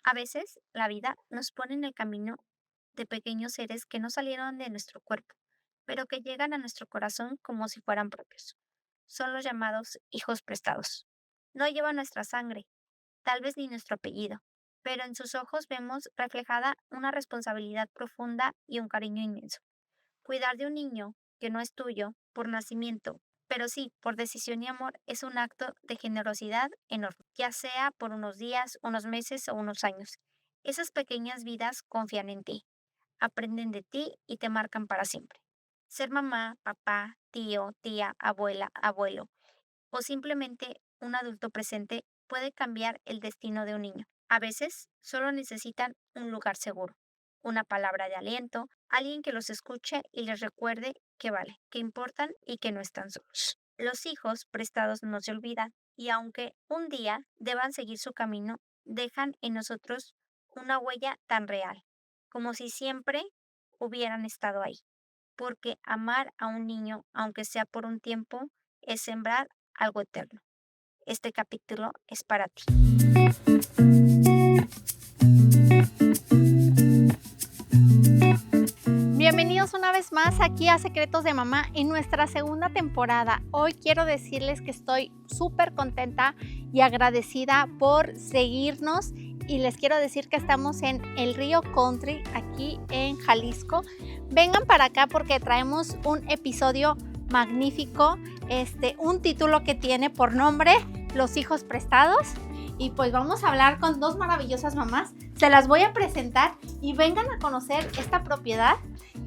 A veces la vida nos pone en el camino de pequeños seres que no salieron de nuestro cuerpo, pero que llegan a nuestro corazón como si fueran propios. Son los llamados hijos prestados. No llevan nuestra sangre, tal vez ni nuestro apellido, pero en sus ojos vemos reflejada una responsabilidad profunda y un cariño inmenso. Cuidar de un niño que no es tuyo por nacimiento, pero sí por decisión y amor, es un acto de generosidad enorme, ya sea por unos días, unos meses o unos años. Esas pequeñas vidas confían en ti, aprenden de ti y te marcan para siempre. Ser mamá, papá, tío, tía, abuela, abuelo o simplemente un adulto presente puede cambiar el destino de un niño. A veces solo necesitan un lugar seguro, una palabra de aliento, alguien que los escuche y les recuerde que vale, que importan y que no están solos. Los hijos prestados no se olvidan y aunque un día deban seguir su camino, dejan en nosotros una huella tan real, como si siempre hubieran estado ahí. Porque amar a un niño, aunque sea por un tiempo, es sembrar algo eterno. Este capítulo es para ti. Bienvenidos una vez más aquí a Secretos de Mamá en nuestra segunda temporada. Hoy quiero decirles que estoy súper contenta y agradecida por seguirnos y les quiero decir que estamos en el Río Country aquí en Jalisco. Vengan para acá porque traemos un episodio magnífico, un título que tiene por nombre Los hijos prestados. Y pues vamos a hablar con dos maravillosas mamás. Se las voy a presentar y vengan a conocer esta propiedad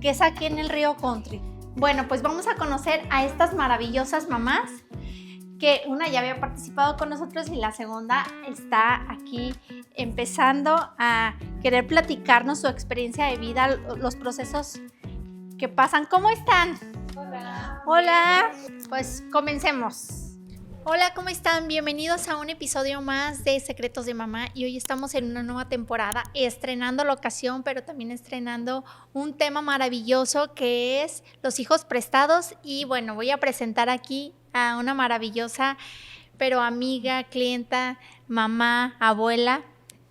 que es aquí en el Río Country. Bueno, pues vamos a conocer a estas maravillosas mamás, que una ya había participado con nosotros y la segunda está aquí empezando a querer platicarnos su experiencia de vida, los procesos que pasan. ¿Cómo están? Hola. Hola, pues comencemos. Hola, ¿cómo están? Bienvenidos a un episodio más de Secretos de Mamá y hoy estamos en una nueva temporada estrenando locación, pero también estrenando un tema maravilloso que es los hijos prestados y bueno, voy a presentar aquí a una maravillosa, pero amiga, clienta, mamá, abuela,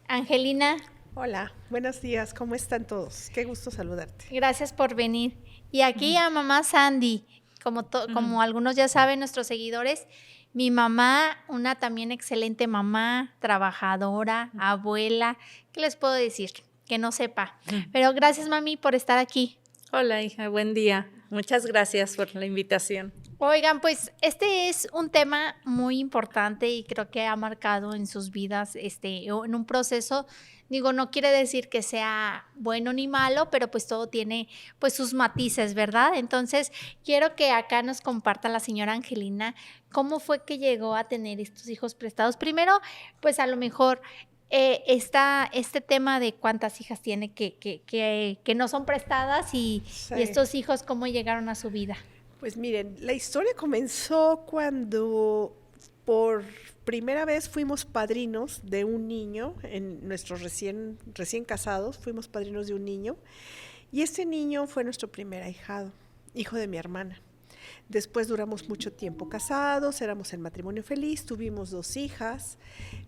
Angelina. Hola, buenos días, ¿cómo están todos? Qué gusto saludarte. Gracias por venir. Y aquí a mamá Sandy, como algunos ya saben, nuestros seguidores. Mi mamá, una también excelente mamá, trabajadora, abuela, ¿qué les puedo decir? Que no sepa. Pero gracias, mami, por estar aquí. Hola, hija, buen día. Muchas gracias por la invitación. Oigan, pues este es un tema muy importante y creo que ha marcado en sus vidas, en un proceso. Digo, no quiere decir que sea bueno ni malo, pero pues todo tiene pues sus matices, ¿verdad? Entonces, quiero que acá nos comparta la señora Angelina cómo fue que llegó a tener estos hijos prestados. Primero, pues a lo mejor está este tema de cuántas hijas tiene que no son prestadas Sí. y estos hijos cómo llegaron a su vida. Pues miren, la historia comenzó cuando por primera vez fuimos padrinos de un niño, en nuestros recién casados, fuimos padrinos de un niño, y ese niño fue nuestro primer ahijado, hijo de mi hermana. Después duramos mucho tiempo casados, éramos en matrimonio feliz, tuvimos 2 hijas,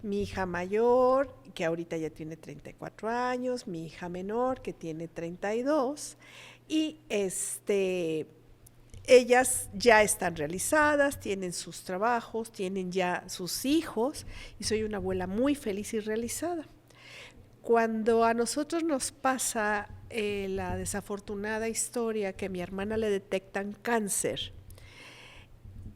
mi hija mayor, que ahorita ya tiene 34 años, mi hija menor, que tiene 32, y ellas ya están realizadas, tienen sus trabajos, tienen ya sus hijos, y soy una abuela muy feliz y realizada. Cuando a nosotros nos pasa la desafortunada historia que a mi hermana le detectan cáncer,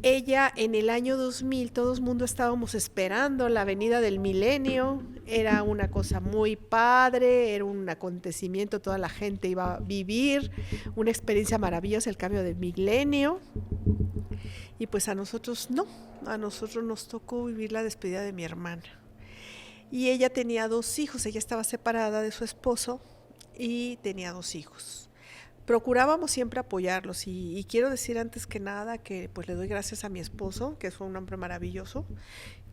ella en el año 2000, todo el mundo estábamos esperando la venida del milenio, era una cosa muy padre, era un acontecimiento, toda la gente iba a vivir una experiencia maravillosa, el cambio del milenio, y pues a nosotros no, a nosotros nos tocó vivir la despedida de mi hermana. Y ella tenía 2 hijos, ella estaba separada de su esposo y tenía 2 hijos. Procurábamos siempre apoyarlos y quiero decir antes que nada que pues le doy gracias a mi esposo, que fue un hombre maravilloso,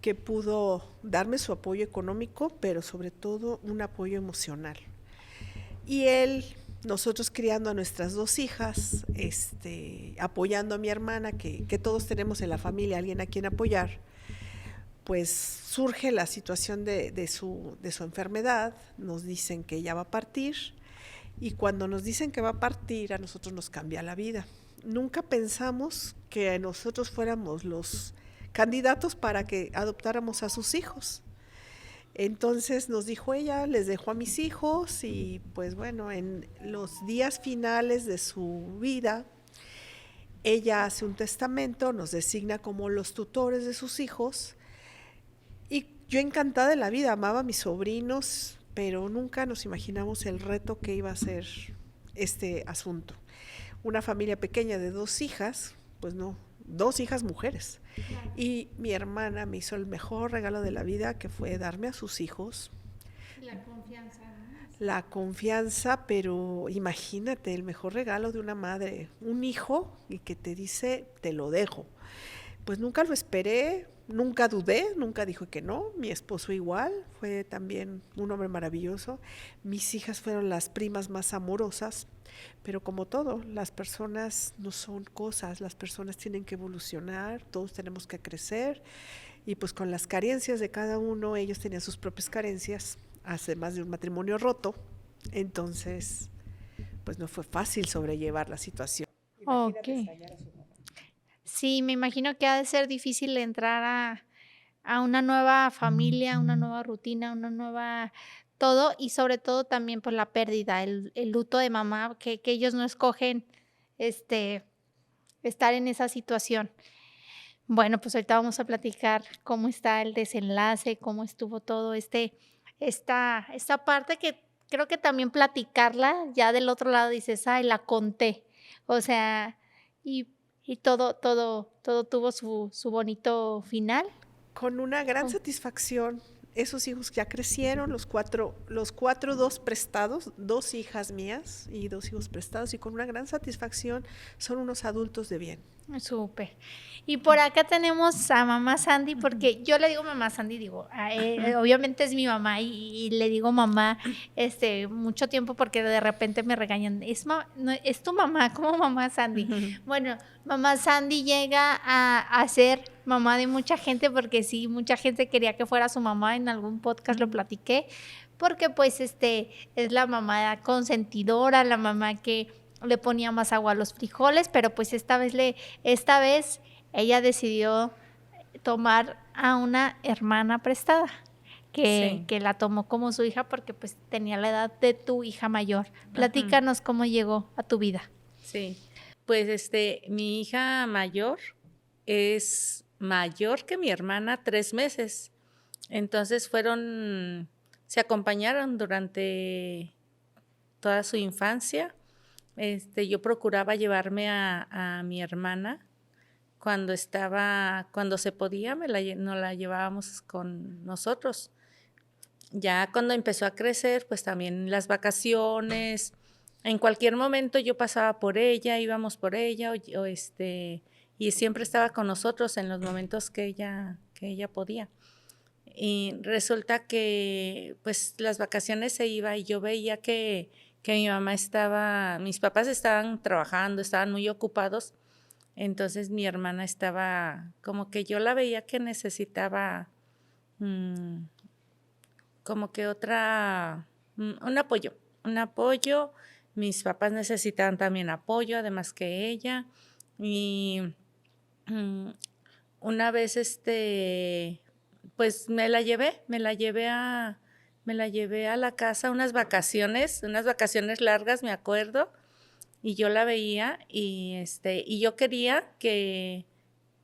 que pudo darme su apoyo económico, pero sobre todo un apoyo emocional. Y él, nosotros criando a nuestras 2 hijas, apoyando a mi hermana, que todos tenemos en la familia alguien a quien apoyar, pues surge la situación de su enfermedad, nos dicen que ella va a partir y cuando nos dicen que va a partir a nosotros nos cambia la vida. Nunca pensamos que nosotros fuéramos los candidatos para que adoptáramos a sus hijos. Entonces nos dijo ella, les dejo a mis hijos y pues bueno, en los días finales de su vida, ella hace un testamento, nos designa como los tutores de sus hijos y yo encantada de la vida, amaba a mis sobrinos, pero nunca nos imaginamos el reto que iba a ser este asunto. Una familia pequeña de 2 hijas, pues no, 2 hijas mujeres. Y mi hermana me hizo el mejor regalo de la vida, que fue darme a sus hijos. La confianza, ¿no? La confianza, pero imagínate, el mejor regalo de una madre, un hijo y que te dice, te lo dejo. Pues nunca lo esperé, nunca dudé, nunca dijo que no. Mi esposo igual, fue también un hombre maravilloso. Mis hijas fueron las primas más amorosas, pero como todo, las personas no son cosas, las personas tienen que evolucionar, todos tenemos que crecer y pues con las carencias de cada uno, ellos tenían sus propias carencias, además de un matrimonio roto, entonces pues no fue fácil sobrellevar la situación. Ok. Sí, me imagino que ha de ser difícil entrar a una nueva familia, una nueva rutina, una nueva todo, y sobre todo también por la pérdida, el luto de mamá, que ellos no escogen, este, estar en esa situación. Bueno, pues ahorita vamos a platicar cómo está el desenlace, cómo estuvo todo esta parte que creo que también platicarla, ya del otro lado dices: "Ay, la conté". O sea, y y todo tuvo su bonito final. Con una gran Com satisfacción, esos hijos ya crecieron, los cuatro, 2 prestados, 2 hijas mías y 2 hijos prestados, y con una gran satisfacción son unos adultos de bien. Súper. Y por acá tenemos a mamá Sandy, porque yo le digo mamá Sandy, digo, obviamente es mi mamá y le digo mamá mucho tiempo porque de repente me regañan, no, es tu mamá, ¿cómo mamá Sandy? Bueno, mamá Sandy llega a ser mamá de mucha gente porque sí, mucha gente quería que fuera su mamá, en algún podcast lo platiqué, porque pues es la mamá consentidora, la mamá que le ponía más agua a los frijoles, pero pues esta vez ella decidió tomar a una hermana prestada, Sí, que la tomó como su hija porque pues tenía la edad de tu hija mayor. ujú, Platícanos cómo llegó a tu vida. sí. Pues, mi hija mayor es mayor que mi hermana 3 meses. Entonces se acompañaron durante toda su infancia. Yo procuraba llevarme a mi hermana cuando se podía, nos la llevábamos con nosotros. Ya cuando empezó a crecer, pues también las vacaciones, en cualquier momento yo pasaba por ella, íbamos por ella, y siempre estaba con nosotros en los momentos que ella podía. Y resulta que, pues, las vacaciones se iba y yo veía que mis papás estaban trabajando, estaban muy ocupados, entonces mi hermana estaba, como que yo la veía que necesitaba, mm, como que un apoyo. Mis papás necesitaban también apoyo, además que ella. Y mm, una vez, pues me la llevé a la casa unas vacaciones largas, me acuerdo, y yo la veía y yo quería que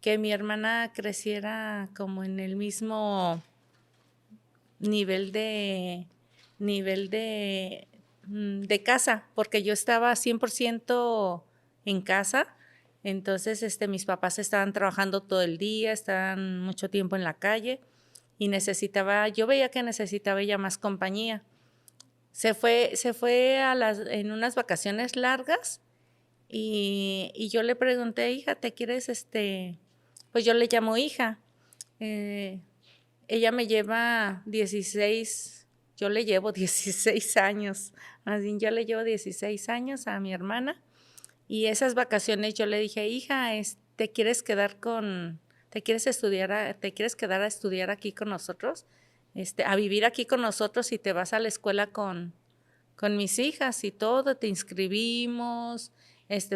mi hermana creciera como en el mismo nivel de casa, porque yo estaba 100% en casa. Entonces, mis papás estaban trabajando todo el día, estaban mucho tiempo en la calle y yo veía que necesitaba ella más compañía. Se fue en unas vacaciones largas y yo le pregunté: hija, ¿te quieres, pues yo le llamo hija? eh, Ella me lleva 16, yo le llevo 16 años, más bien yo le llevo 16 años a mi hermana, y esas vacaciones yo le dije: hija, ¿te quieres quedar ¿te quieres quedar a estudiar aquí con nosotros? A vivir aquí con nosotros y te vas a la escuela con mis hijas y todo, te inscribimos,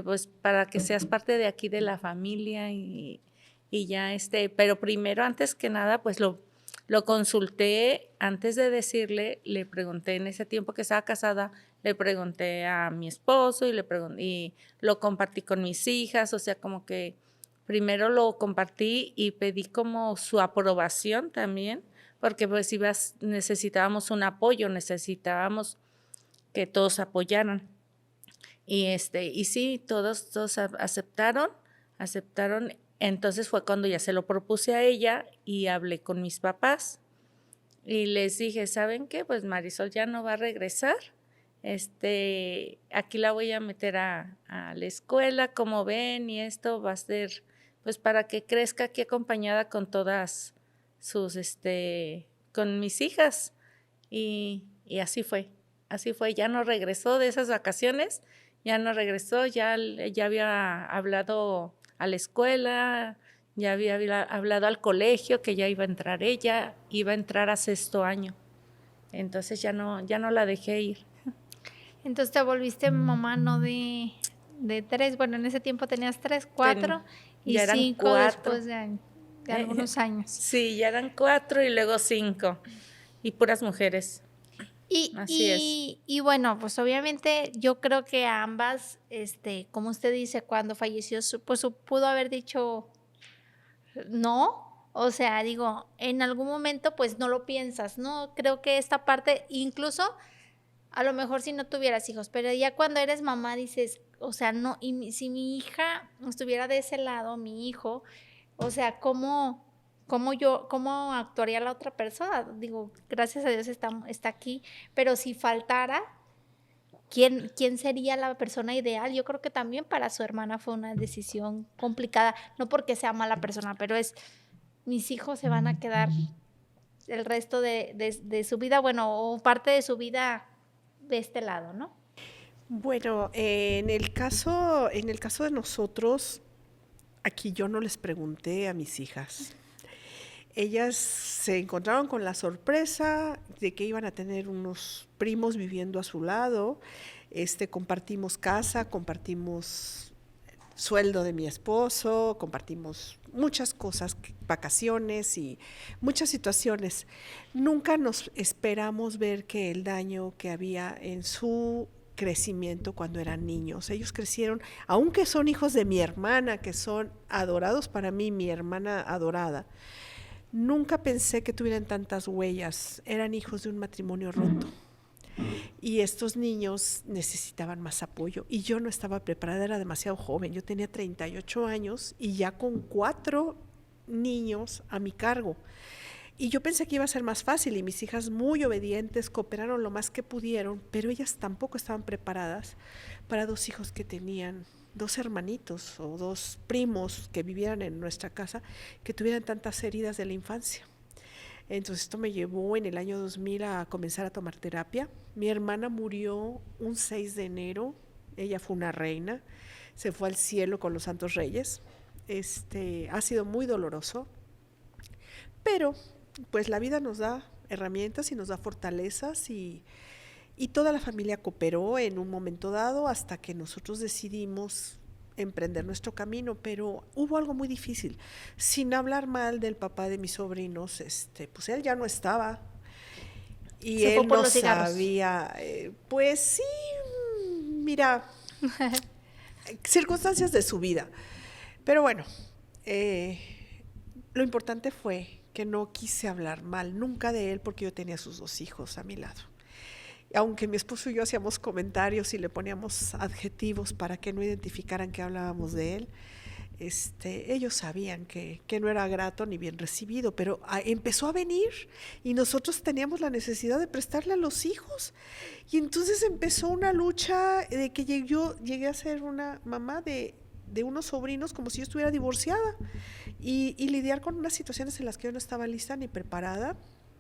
pues para que seas parte de aquí de la familia y ya, pero primero, antes que nada, pues lo consulté antes de decirle, le pregunté en ese tiempo que estaba casada, le pregunté a mi esposo y lo compartí con mis hijas, o sea, como que primero lo compartí y pedí como su aprobación también, porque pues necesitábamos un apoyo, necesitábamos que todos apoyaran. Y sí, todos aceptaron. Entonces fue cuando ya se lo propuse a ella y hablé con mis papás y les dije, ¿saben qué? Pues Marisol ya no va a regresar. Aquí la voy a meter a la escuela, como ven, y esto va a ser, pues para que crezca aquí acompañada con todas con mis hijas. Y así fue, ya no regresó de esas vacaciones, ya no regresó, ya había hablado a la escuela, ya había hablado al colegio que ya iba a entrar ella, iba a entrar a 6º año, entonces ya no la dejé ir. Entonces te volviste mamá no de 3, bueno, en ese tiempo tenías 3, 4 y ya eran 5 4. después de algunos años. Sí, ya eran 4 y luego 5 y puras mujeres. Así es. Y bueno, pues obviamente yo creo que a ambas, como usted dice, cuando falleció, pues pudo haber dicho no. O sea, digo, en algún momento pues no lo piensas, ¿no? Creo que esta parte, incluso a lo mejor si no tuvieras hijos, pero ya cuando eres mamá dices, o sea, no, si mi hija estuviera de ese lado, mi hijo, o sea, ¿cómo actuaría la otra persona? Digo, gracias a Dios está aquí, pero si faltara, ¿quién sería la persona ideal? Yo creo que también para su hermana fue una decisión complicada, no porque sea mala persona, pero mis hijos se van a quedar el resto de su vida, bueno, o parte de su vida de este lado, ¿no? Bueno, en el caso de nosotros, aquí yo no les pregunté a mis hijas. Ellas se encontraron con la sorpresa de que iban a tener unos primos viviendo a su lado. Compartimos casa, compartimos sueldo de mi esposo, compartimos muchas cosas, vacaciones y muchas situaciones. Nunca nos esperamos ver que el daño que había en su crecimiento cuando eran niños. Ellos crecieron, aunque son hijos de mi hermana, que son adorados para mí, mi hermana adorada. Nunca pensé que tuvieran tantas huellas. Eran hijos de un matrimonio roto. Y estos niños necesitaban más apoyo. Y yo no estaba preparada, era demasiado joven. Yo tenía 38 años y ya con 4 niños a mi cargo. Y yo pensé que iba a ser más fácil y mis hijas muy obedientes cooperaron lo más que pudieron, pero ellas tampoco estaban preparadas para 2 hijos que tenían 2 hermanitos o 2 primos que vivieran en nuestra casa, que tuvieran tantas heridas de la infancia. Entonces esto me llevó en el año 2000 a comenzar a tomar terapia. Mi hermana murió un 6 de enero, ella fue una reina, se fue al cielo con los santos reyes. Ha sido muy doloroso, pero pues la vida nos da herramientas y nos da fortalezas y toda la familia cooperó en un momento dado hasta que nosotros decidimos emprender nuestro camino, pero hubo algo muy difícil. Sin hablar mal del papá de mis sobrinos, pues él ya no estaba y se él fue por no los cigarros. sabía, pues sí, mira, circunstancias de su vida. Pero bueno, lo importante fue que no quise hablar mal nunca de él porque yo tenía sus 2 hijos a mi lado. Aunque mi esposo y yo hacíamos comentarios y le poníamos adjetivos para que no identificaran que hablábamos de él, ellos sabían que no era grato ni bien recibido, pero empezó a venir y nosotros teníamos la necesidad de prestarle a los hijos. Y entonces empezó una lucha de que yo llegué a ser una mamá de unos sobrinos como si yo estuviera divorciada y lidiar con unas situaciones en las que yo no estaba lista ni preparada.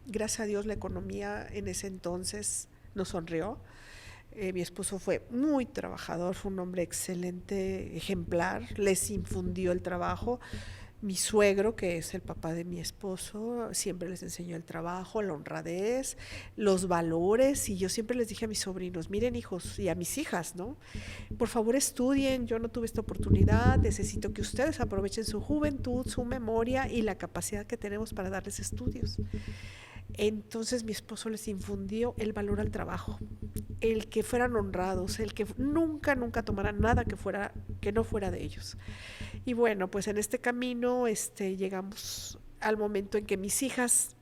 Gracias a Dios la economía en ese entonces nos sonrió. Mi esposo fue muy trabajador, fue un hombre excelente, ejemplar, les infundió el trabajo. Mi suegro, que es el papá de mi esposo, siempre les enseñó el trabajo, la honradez, los valores, y yo siempre les dije a mis sobrinos, miren hijos, y a mis hijas, ¿no? Por favor estudien, yo no tuve esta oportunidad, necesito que ustedes aprovechen su juventud, su memoria y la capacidad que tenemos para darles estudios. Entonces mi esposo les infundió el valor al trabajo, el que fueran honrados, el que nunca tomaran nada que no fuera de ellos. Y bueno, pues en este camino llegamos al momento en que mis hijas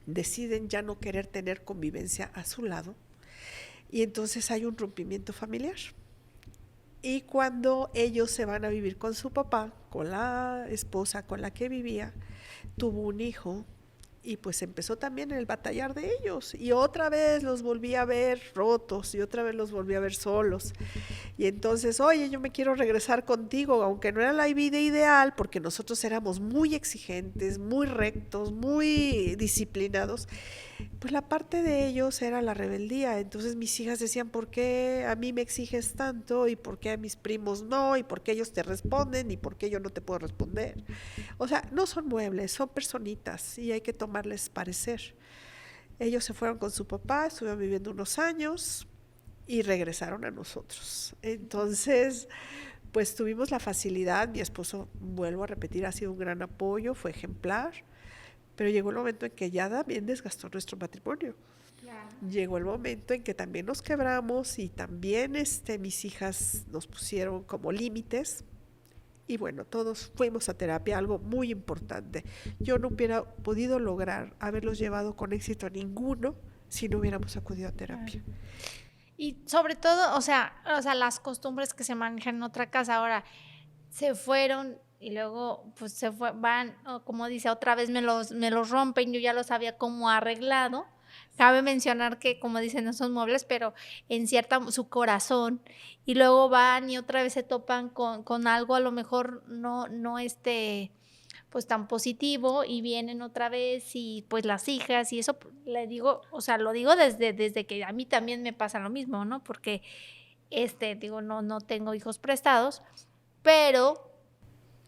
deciden ya no querer tener convivencia a su lado y entonces hay un rompimiento familiar. Y cuando ellos se van a vivir con su papá, con la esposa con la que vivía, tuvo un hijo y pues empezó también el batallar de ellos y otra vez los volví a ver rotos y otra vez los volví a ver solos y entonces, oye, yo me quiero regresar contigo, aunque no era la vida ideal porque nosotros éramos muy exigentes, muy rectos, muy disciplinados, pues la parte de ellos era la rebeldía. Entonces mis hijas decían, ¿por qué a mí me exiges tanto? ¿Y por qué a mis primos no? ¿Y por qué ellos te responden? ¿Y por qué yo no te puedo responder? O sea, no son muebles, son personitas y hay que tomarles parecer. Ellos se fueron con su papá, estuvieron viviendo unos años y regresaron a nosotros. Entonces, pues tuvimos la facilidad, mi esposo, vuelvo a repetir, ha sido un gran apoyo, fue ejemplar, pero llegó el momento en que ya también desgastó nuestro matrimonio. Claro. Llegó el momento en que también nos quebramos y también mis hijas nos pusieron como límites. Y bueno, todos fuimos a terapia, algo muy importante. Yo no hubiera podido lograr haberlos llevado con éxito a ninguno si no hubiéramos acudido a terapia. Claro. Y sobre todo, o sea, las costumbres que se manejan en otra casa ahora se fueron y luego pues van, como dice, otra vez me los rompen, yo ya los había como arreglado. Cabe mencionar que, como dicen, no son muebles, pero enciertan su corazón y luego van y otra vez se topan con algo a lo mejor no pues tan positivo y vienen otra vez y pues las hijas y eso le digo, o sea, lo digo desde que a mí también me pasa lo mismo, ¿no? Porque digo, no tengo hijos prestados, pero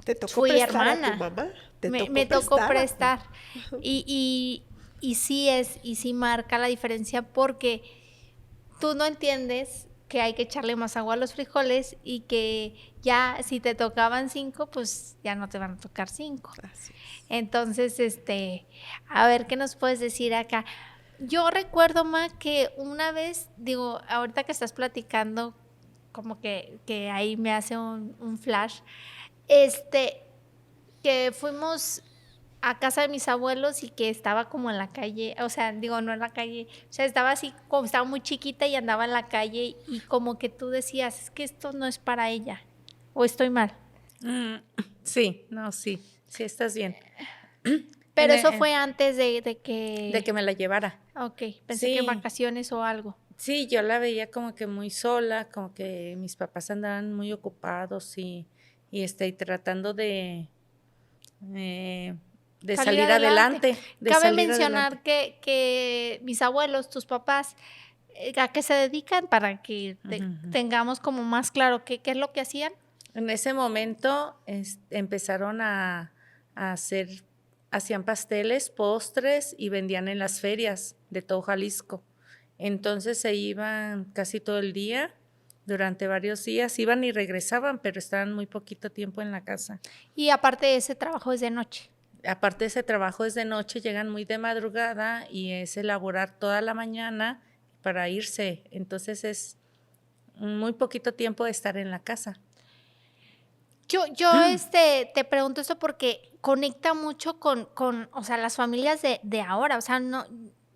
¿Te tocó fui prestar hermana. a tu mamá? Me tocó prestar. Y sí marca la diferencia porque tú no entiendes que hay que echarle más agua a los frijoles y que ya si te tocaban 5, pues ya no te van a tocar 5. Entonces, a ver, ¿qué nos puedes decir acá? Yo recuerdo, Ma, que una vez, digo, ahorita que estás platicando, como que ahí me hace un flash, que fuimos a casa de mis abuelos y que estaba como en la calle, o sea, digo, no en la calle, o sea, estaba así, como estaba muy chiquita y andaba en la calle y como que tú decías, es que esto no es para ella, o estoy mal. Sí, no, sí estás bien. Pero eso fue antes de que... De que me la llevara. Ok, pensé que en vacaciones o algo. Sí, yo la veía como que muy sola, como que mis papás andaban muy ocupados y tratando de salir adelante. Cabe mencionar que mis abuelos, tus papás, ¿a qué se dedican? Para que tengamos como más claro qué es lo que hacían. En ese momento empezaron a hacían pasteles, postres y vendían en las ferias de todo Jalisco. Entonces se iban casi todo el día, durante varios días, iban y regresaban, pero estaban muy poquito tiempo en la casa. Y aparte de ese trabajo es de noche. Aparte de ese trabajo es de noche, llegan muy de madrugada y es elaborar toda la mañana para irse. Entonces es muy poquito tiempo de estar en la casa. Yo te pregunto esto porque conecta mucho con o sea, las familias de ahora. O sea, no,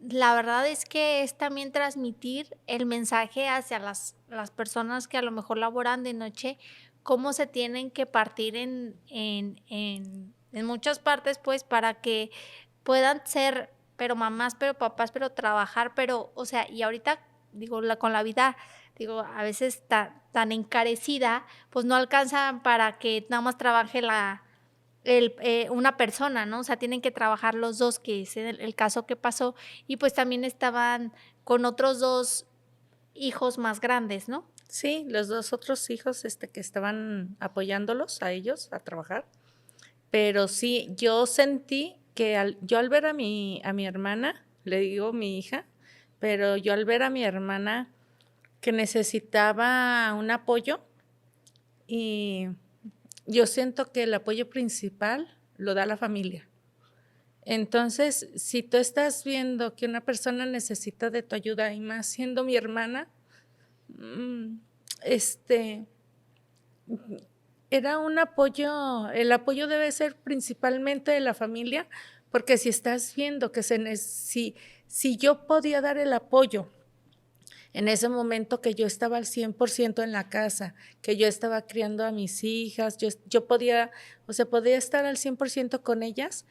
la verdad es que es también transmitir el mensaje hacia las personas que a lo mejor laboran de noche, cómo se tienen que partir en muchas partes, pues, para que puedan ser, pero mamás, pero papás, pero trabajar, pero, o sea, y ahorita, digo, con la vida, digo, a veces tan encarecida, pues no alcanzan para que nada más trabaje una persona, ¿no? O sea, tienen que trabajar los dos, que es el caso que pasó, y pues también estaban con otros 2 hijos más grandes, ¿no? Sí, los 2 otros hijos que estaban apoyándolos a ellos a trabajar, pero sí, yo sentí que yo al ver a mi hermana, le digo mi hija, pero yo al ver a mi hermana que necesitaba un apoyo, y yo siento que el apoyo principal lo da la familia. Entonces, si tú estás viendo que una persona necesita de tu ayuda, y más siendo mi hermana, mm, este, era un apoyo, el apoyo debe ser principalmente de la familia, porque si estás viendo que si yo podía dar el apoyo en ese momento que yo estaba al 100% en la casa, que yo estaba criando a mis hijas, yo podía, o sea, podía estar al 100% con ellas,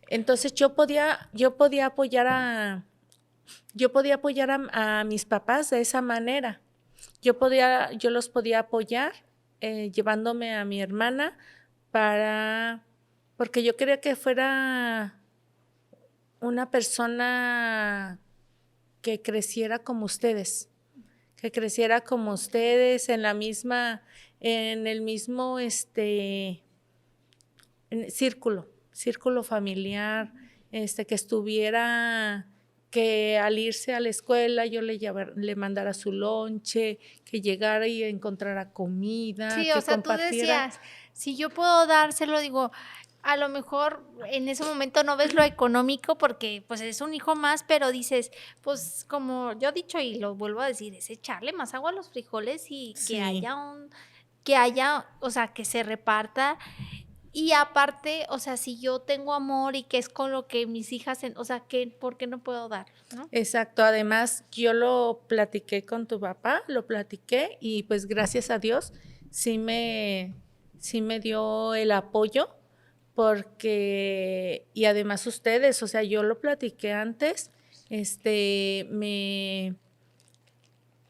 entonces yo podía apoyar a mis papás de esa manera. Yo los podía apoyar llevándome a mi hermana porque yo quería que fuera una persona que creciera como ustedes, en el mismo círculo familiar, que estuviera, que al irse a la escuela yo le mandara su lonche, que llegara y encontrara comida, Sí, o que sea, tú compartiera. decías, si yo puedo dárselo, digo, a lo mejor en ese momento no ves lo económico porque pues es un hijo más, pero dices, pues como yo he dicho y lo vuelvo a decir, es echarle más agua a los frijoles y Sí. que haya, o sea, que se reparta. Y aparte, o sea, si yo tengo amor y que es con lo que mis hijas, o sea, ¿por qué no puedo dar? ¿No? Exacto, además yo lo platiqué con tu papá, y pues gracias a Dios sí me dio el apoyo y además ustedes, o sea, yo lo platiqué antes,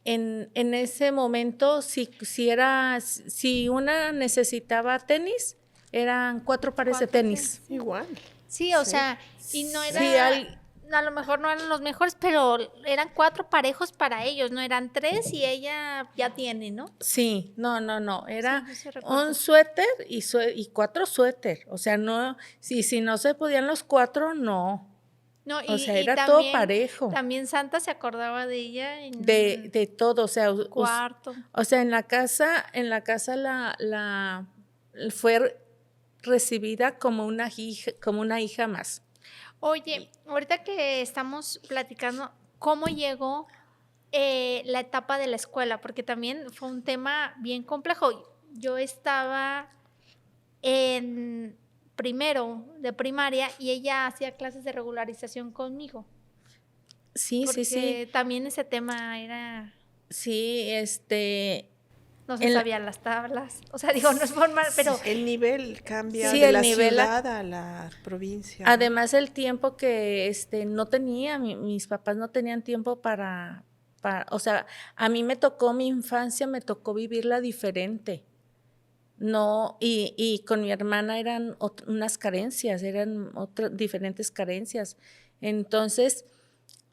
en ese momento, si una necesitaba tenis, eran 4 pares de 4 tenis. Igual. Sí, o Sí. sea, y no Sí, era, a lo mejor no eran los mejores, pero eran 4 parejos para ellos, no eran 3 y ella ya tiene, ¿no? Sí, no, era Sí, yo sí recuerdo. un suéter y 4 suéter, o sea, no, si no se podían los 4, no, No, o sea, y era todo parejo, también Santa se acordaba de ella de todo, o sea, cuarto. o sea, en la casa fue recibida como una hija más. Oye, ahorita que estamos platicando, ¿cómo llegó la etapa de la escuela? Porque también fue un tema bien complejo. Yo estaba en primero de primaria y ella hacía clases de regularización conmigo, Sí, porque también ese tema era, sí, no se en la- sabían las tablas. O sea, digo, no es formal, pero El nivel cambia Sí, de el la nivel ciudad a la provincia, ¿no? además el tiempo que no tenía, mis papás no tenían tiempo o sea, a mí me tocó mi infancia, me tocó vivirla diferente. No, y con mi hermana eran unas carencias, eran diferentes carencias. Entonces,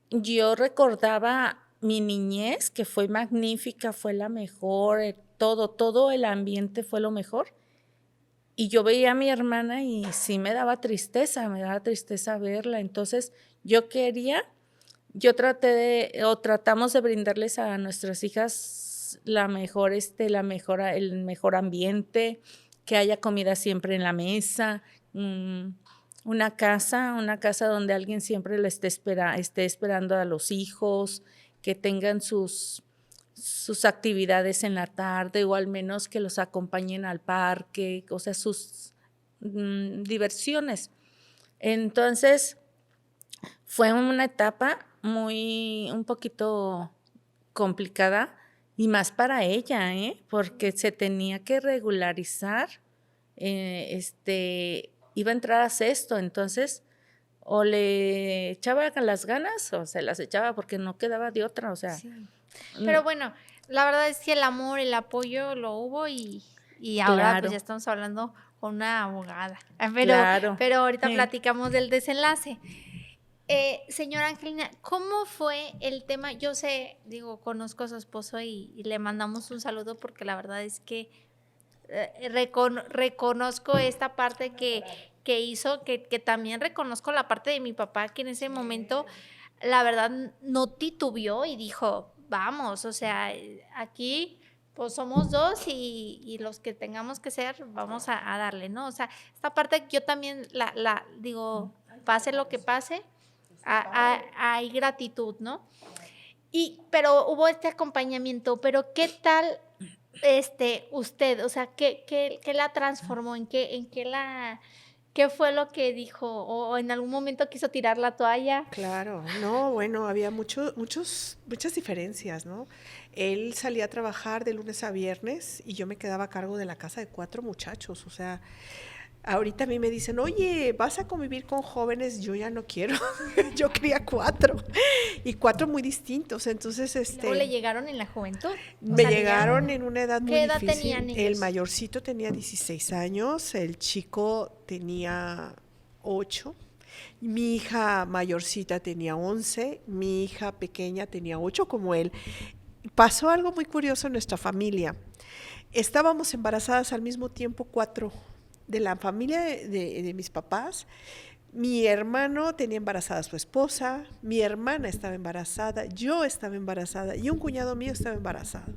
yo recordaba mi niñez, que fue magnífica, fue la mejor, todo el ambiente fue lo mejor. Y yo veía a mi hermana y sí me daba tristeza verla. Entonces, tratamos de brindarles a nuestras hijas el mejor ambiente, que haya comida siempre en la mesa, una casa donde alguien siempre esté esperando a los hijos, que tengan sus actividades en la tarde o al menos que los acompañen al parque, o sea, sus diversiones. Entonces, fue una etapa un poquito complicada y más para ella, porque se tenía que regularizar, iba a entrar a sexto, entonces o le echaba las ganas o se las echaba porque no quedaba de otra, o sea. sí. Pero bueno, la verdad es que el amor, el apoyo lo hubo y ahora pues Claro, ya estamos hablando con una abogada. claro. Pero ahorita platicamos del desenlace. Señora Angelina, ¿cómo fue el tema? Yo sé, digo, conozco a su esposo y le mandamos un saludo porque la verdad es que reconozco esta parte que hizo, que también reconozco la parte de mi papá, que en ese momento, la verdad, no titubeó y dijo: "Vamos, o sea, aquí, pues, somos 2 y los que tengamos que ser, vamos a darle", ¿no? O sea, esta parte yo también la digo, pase lo que pase, hay gratitud, ¿no? Pero hubo este acompañamiento, pero, ¿qué tal, usted? O sea, ¿qué la transformó? ¿Qué fue lo que dijo? ¿O en algún momento quiso tirar la toalla? Claro, no, bueno, había muchas diferencias, ¿no? Él salía a trabajar de lunes a viernes y yo me quedaba a cargo de la casa de 4 muchachos, o sea, ahorita a mí me dicen: "Oye, ¿vas a convivir con jóvenes?". Yo ya no quiero, yo quería 4 y 4 muy distintos. Entonces, ¿Luego le llegaron en la juventud? O me sea, llegaron en una edad muy ¿qué edad difícil. tenían El ellos? mayorcito tenía 16 años, el chico tenía 8, mi hija mayorcita tenía 11, mi hija pequeña tenía 8 como él. Pasó algo muy curioso en nuestra familia. Estábamos embarazadas al mismo tiempo 4 de la familia de mis papás. Mi hermano tenía embarazada a su esposa, mi hermana estaba embarazada, yo estaba embarazada y un cuñado mío estaba embarazado.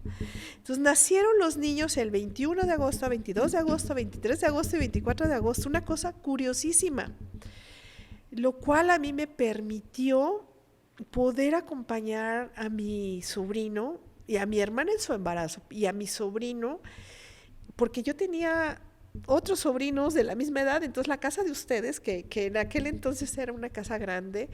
Entonces nacieron los niños el 21 de agosto, 22 de agosto, 23 de agosto y 24 de agosto, una cosa curiosísima, lo cual a mí me permitió poder acompañar a mi sobrino y a mi hermana en su embarazo y a mi sobrino, porque yo tenía otros sobrinos de la misma edad. Entonces la casa de ustedes, que en aquel entonces era una casa grande,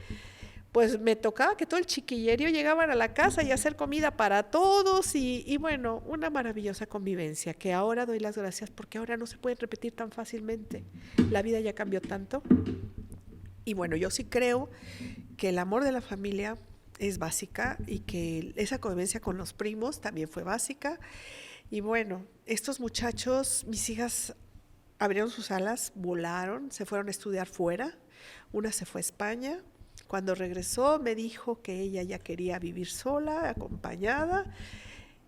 pues me tocaba que todo el chiquillerio llegaban a la casa y hacer comida para todos y bueno, una maravillosa convivencia que ahora doy las gracias porque ahora no se pueden repetir tan fácilmente. La vida ya cambió tanto. Y bueno, yo sí creo que el amor de la familia es básica y que esa convivencia con los primos también fue básica. Y bueno, estos muchachos, mis hijas abrieron sus alas, volaron, se fueron a estudiar fuera. Una se fue a España. Cuando regresó me dijo que ella ya quería vivir sola, acompañada.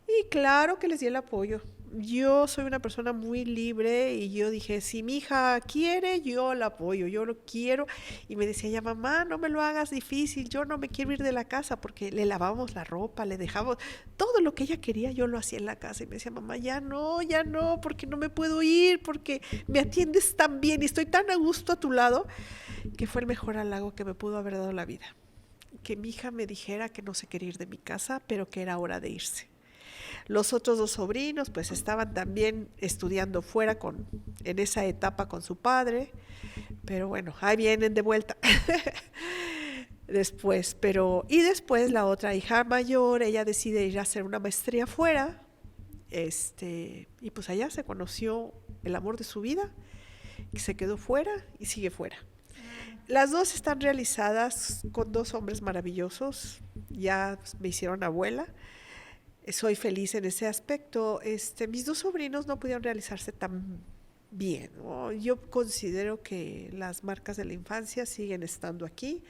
Y claro que les di el apoyo. Yo soy una persona muy libre y yo dije, si mi hija quiere, yo la apoyo, yo lo quiero. Y me decía ella: "Mamá, no me lo hagas difícil, yo no me quiero ir de la casa", porque le lavábamos la ropa, le dejamos todo lo que ella quería, yo lo hacía en la casa. Y me decía: "Mamá, ya no, porque no me puedo ir, porque me atiendes tan bien y estoy tan a gusto a tu lado", que fue el mejor halago que me pudo haber dado la vida. Que mi hija me dijera que no se quería ir de mi casa, pero que era hora de irse. Los otros 2 sobrinos pues estaban también estudiando fuera en esa etapa con su padre, pero bueno, ahí vienen de vuelta. Después, y después la otra hija mayor, ella decide ir a hacer una maestría fuera, y pues allá se conoció el amor de su vida, y se quedó fuera y sigue fuera. Las 2 están realizadas con 2 hombres maravillosos, ya me hicieron abuela. Soy feliz en ese aspecto. Mis 2 sobrinos no pudieron realizarse tan bien, ¿no? Yo considero que las marcas de la infancia siguen estando aquí,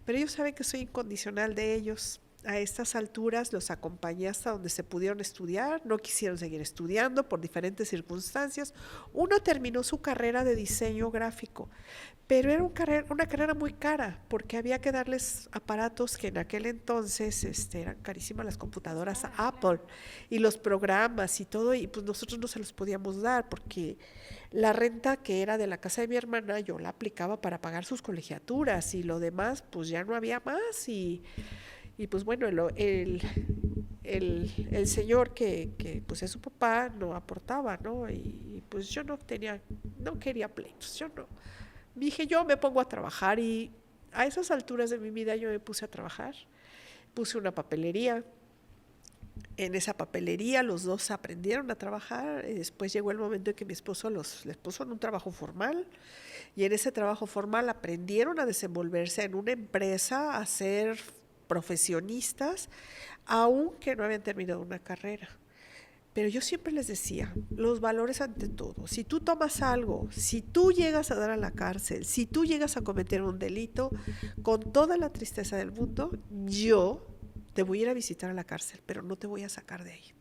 pero ellos saben que soy incondicional de ellos. A estas alturas los acompañé hasta donde se pudieron estudiar, no quisieron seguir estudiando por diferentes circunstancias. Uno terminó su carrera de diseño gráfico, pero era una carrera muy cara porque había que darles aparatos que en aquel entonces eran carísimas las computadoras a Apple y los programas y todo, y pues nosotros no se los podíamos dar porque la renta que era de la casa de mi hermana yo la aplicaba para pagar sus colegiaturas y lo demás pues ya no había más y pues bueno, el señor que pues es su papá no aportaba, ¿no? Y pues yo no quería pleitos, yo no. Dije, yo me pongo a trabajar y a esas alturas de mi vida yo me puse a trabajar. Puse una papelería. En esa papelería los 2 aprendieron a trabajar y después llegó el momento en que mi esposo les puso en un trabajo formal y en ese trabajo formal aprendieron a desenvolverse en una empresa, a ser profesionistas, aunque no habían terminado una carrera. Pero yo siempre les decía, los valores ante todo. Si tú tomas algo, si tú llegas a dar a la cárcel, si tú llegas a cometer un delito, con toda la tristeza del mundo, yo te voy a ir a visitar a la cárcel, pero no te voy a sacar de ahí.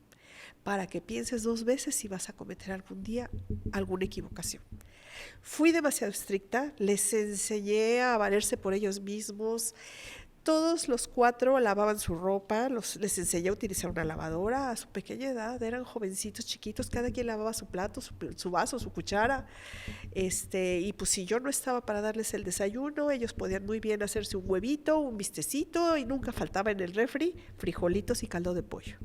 para que pienses 2 veces si vas a cometer algún día alguna equivocación. Fui demasiado estricta, les enseñé a valerse por ellos mismos. Todos los 4 lavaban su ropa, les enseñé a utilizar una lavadora a su pequeña edad, eran jovencitos chiquitos, cada quien lavaba su plato, su vaso, su cuchara. Y pues si yo no estaba para darles el desayuno, ellos podían muy bien hacerse un huevito, un bistecito, y nunca faltaba en el refri frijolitos y caldo de pollo.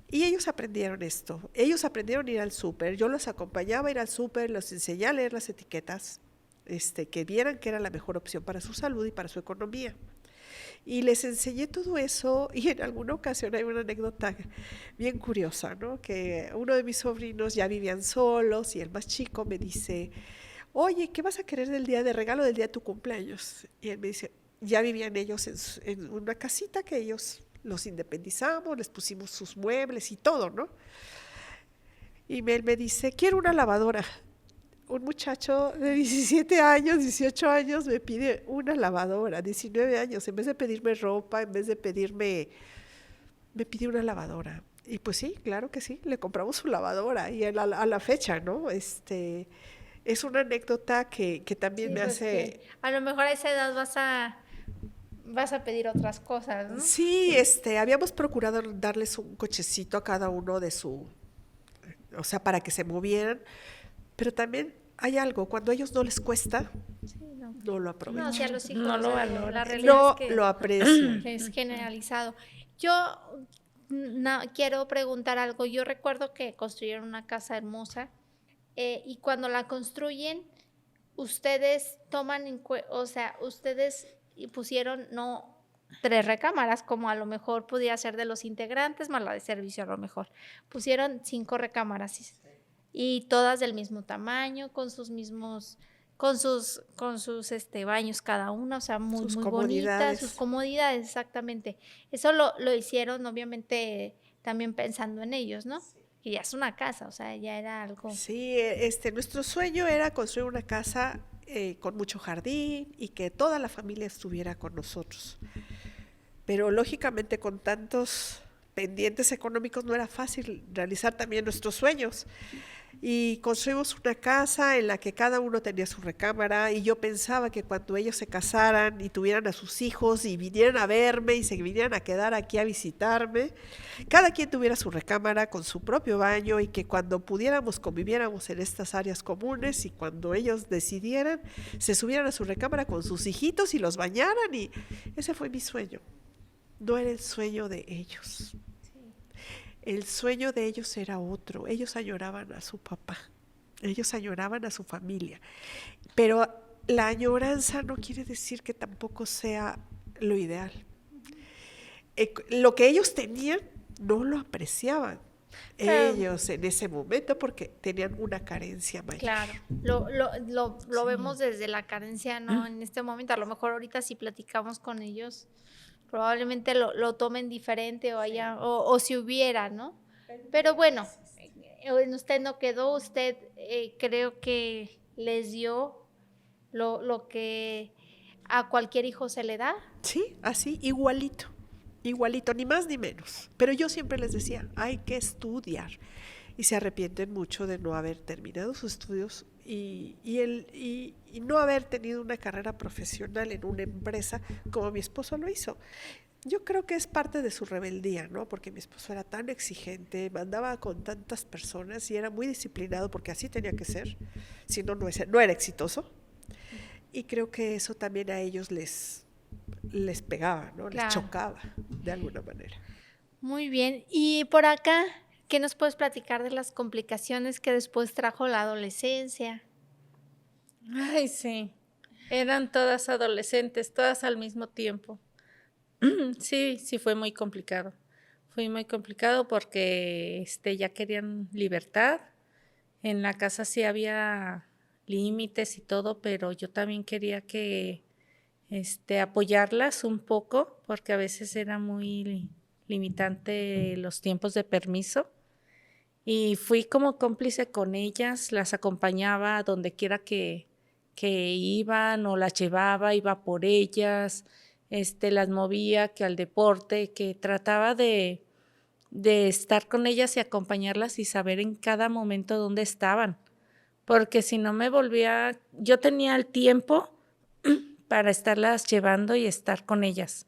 Y ellos aprendieron esto, ellos aprendieron a ir al súper, yo los acompañaba a ir al súper, los enseñé a leer las etiquetas, que vieran que era la mejor opción para su salud y para su economía. Y les enseñé todo eso, y en alguna ocasión hay una anécdota bien curiosa, ¿no? Que uno de mis sobrinos ya vivían solos y el más chico me dice, oye, ¿qué vas a querer del día de regalo del día de tu cumpleaños? Y él me dice, ya vivían ellos en una casita que ellos los independizamos, les pusimos sus muebles y todo, ¿no? Y él me dice, quiero una lavadora. Un muchacho de 17 años, 18 años me pide una lavadora, 19 años, en vez de pedirme ropa, en vez de me pide una lavadora. Y pues sí, claro que sí, le compramos su lavadora y a la fecha, ¿no? Es una anécdota que también Sí, me pues hace... que a lo mejor a esa edad vas a pedir otras cosas, ¿no? Sí, habíamos procurado darles un cochecito a cada uno o sea, para que se movieran, pero también hay algo, cuando a ellos no les cuesta, Sí, no. no lo No, aprovechan. sí, a los hijos, No lo o sea, valoran. la realidad No es que lo aprecian. es generalizado. Yo quiero preguntar algo. Yo recuerdo que construyeron una casa hermosa y cuando la construyen, ustedes o sea, ustedes pusieron no 3 recámaras, como a lo mejor podía ser de los integrantes, más la de servicio a lo mejor. Pusieron 5 recámaras y todas del mismo tamaño, con sus mismos, con sus baños cada una, o sea, muy, Sus muy bonitas, comodidades. sus comodidades, exactamente. Eso lo hicieron, obviamente, también pensando en ellos, ¿no? Que ya es una casa, o sea, ya era algo. Sí, nuestro sueño era construir una casa con mucho jardín y que toda la familia estuviera con nosotros. Pero lógicamente con tantos pendientes económicos no era fácil realizar también nuestros sueños. Y construimos una casa en la que cada uno tenía su recámara y yo pensaba que cuando ellos se casaran y tuvieran a sus hijos y vinieran a verme y se vinieran a quedar aquí a visitarme, cada quien tuviera su recámara con su propio baño y que cuando pudiéramos conviviéramos en estas áreas comunes y cuando ellos decidieran se subieran a su recámara con sus hijitos y los bañaran, y ese fue mi sueño. No era el sueño de ellos. El sueño de ellos era otro. Ellos añoraban a su papá, ellos añoraban a su familia. Pero la añoranza no quiere decir que tampoco sea lo ideal. Lo que ellos tenían no lo apreciaban ellos en ese momento porque tenían una carencia mayor. Claro, lo vemos desde la carencia, ¿no? En este momento, a lo mejor ahorita si platicamos con ellos, probablemente lo tomen diferente o si hubiera, ¿no? Pero bueno, en usted no quedó, usted creo que les dio lo que a cualquier hijo se le da. Sí, así, igualito, igualito, ni más ni menos. Pero yo siempre les decía, hay que estudiar. Y se arrepienten mucho de no haber terminado sus estudios y no haber tenido una carrera profesional en una empresa como mi esposo lo hizo. Yo creo que es parte de su rebeldía, ¿no? Porque mi esposo era tan exigente, mandaba con tantas personas y era muy disciplinado porque así tenía que ser, si no, no era exitoso. Y creo que eso también a ellos les pegaba, ¿no? Claro. Les chocaba de alguna manera. Muy bien. Y por acá, ¿qué nos puedes platicar de las complicaciones que después trajo la adolescencia? Ay, sí. Eran todas adolescentes, todas al mismo tiempo. Sí, sí fue muy complicado. Fue muy complicado porque ya querían libertad. En la casa sí había límites y todo, pero yo también quería que apoyarlas un poco, porque a veces era muy limitante los tiempos de permiso. Y fui como cómplice con ellas, las acompañaba a donde quiera que iban o las llevaba, iba por ellas, las movía, que al deporte, que trataba de de estar con ellas y acompañarlas y saber en cada momento dónde estaban, porque si no yo tenía el tiempo para estarlas llevando y estar con ellas,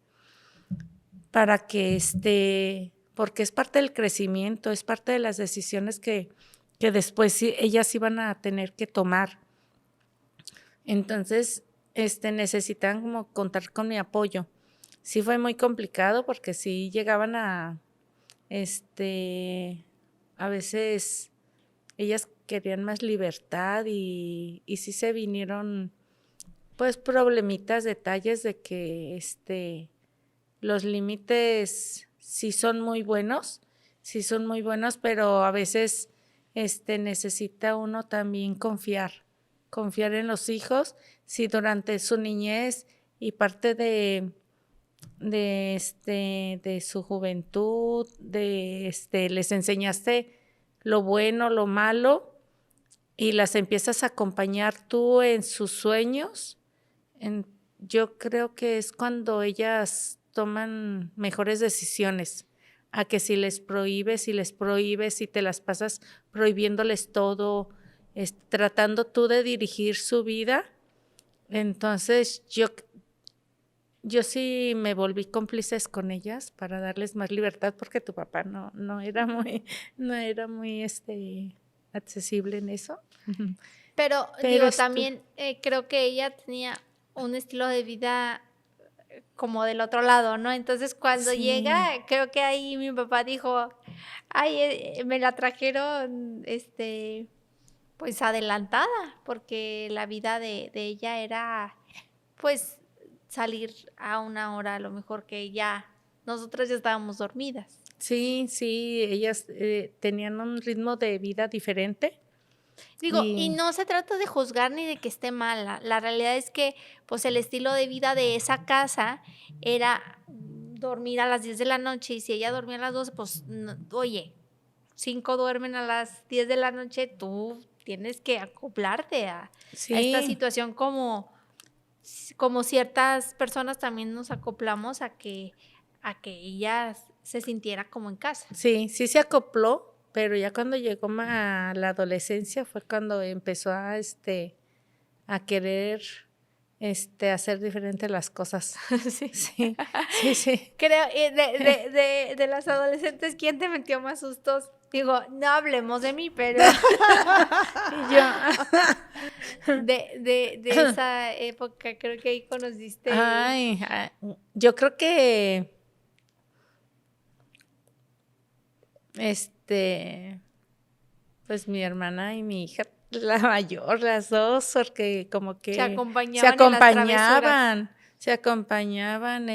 para que porque es parte del crecimiento, es parte de las decisiones que después ellas iban a tener que tomar. Entonces, necesitan como contar con mi apoyo. Sí fue muy complicado porque sí llegaban a veces ellas querían más libertad y sí se vinieron pues problemitas, detalles de que los límites sí son muy buenos, pero a veces necesita uno también confiar en los hijos. Si durante su niñez y parte de su juventud, les enseñaste lo bueno, lo malo, y las empiezas a acompañar tú en sus sueños, yo creo que es cuando ellas toman mejores decisiones, a que si les prohíbes, si te las pasas prohibiéndoles todo, tratando tú de dirigir su vida. Entonces yo sí me volví cómplices con ellas para darles más libertad, porque tu papá no era muy accesible en eso. Pero digo, también creo que ella tenía un estilo de vida como del otro lado, ¿no? Entonces cuando Sí. llega, creo que ahí mi papá dijo, ay, me la trajeron, pues adelantada, porque la vida de ella era, pues, salir a una hora a lo mejor que ya nosotras ya estábamos dormidas. Sí, ellas tenían un ritmo de vida diferente. Digo, y no se trata de juzgar ni de que esté mala. La realidad es que, pues, el estilo de vida de esa casa era dormir a las 10 de la noche, y si ella dormía a las 12, pues, oye, 5 duermen a las 10 de la noche, tú tienes que acoplarte a esta situación como ciertas personas también nos acoplamos a que ella se sintiera como en casa. Sí se acopló, pero ya cuando llegó a la adolescencia fue cuando empezó a querer hacer diferentes las cosas. Sí. Creo, de las adolescentes, ¿quién te metió más sustos? Digo, no hablemos de mí, pero de esa época, creo que ahí conociste. Yo creo que pues mi hermana y mi hija, la mayor, las dos, porque como que se acompañaban, se acompañaban,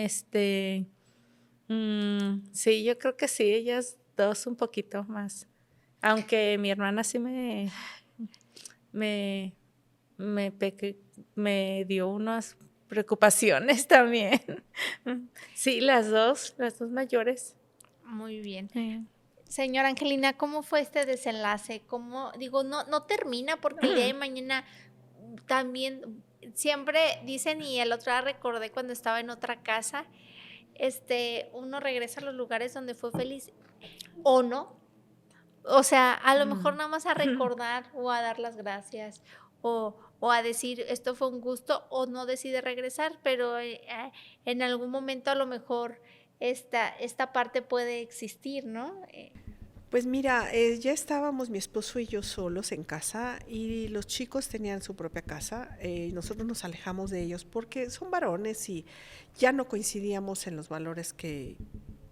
sí, yo creo que sí, ellas dos un poquito más, aunque mi hermana sí me dio unas preocupaciones también. Sí, las dos mayores. Muy bien. Señora Angelina, ¿cómo fue este desenlace? ¿Cómo, digo, no termina? Porque el día de mañana también siempre dicen, y el otro día recordé cuando estaba en otra casa, uno regresa a los lugares donde fue feliz o no. O sea, a lo mejor nada más a recordar o a dar las gracias o a decir esto fue un gusto, o no decide regresar, pero en algún momento a lo mejor esta parte puede existir, ¿no? Pues mira, ya estábamos mi esposo y yo solos en casa, y los chicos tenían su propia casa. Nosotros nos alejamos de ellos porque son varones y ya no coincidíamos en los valores que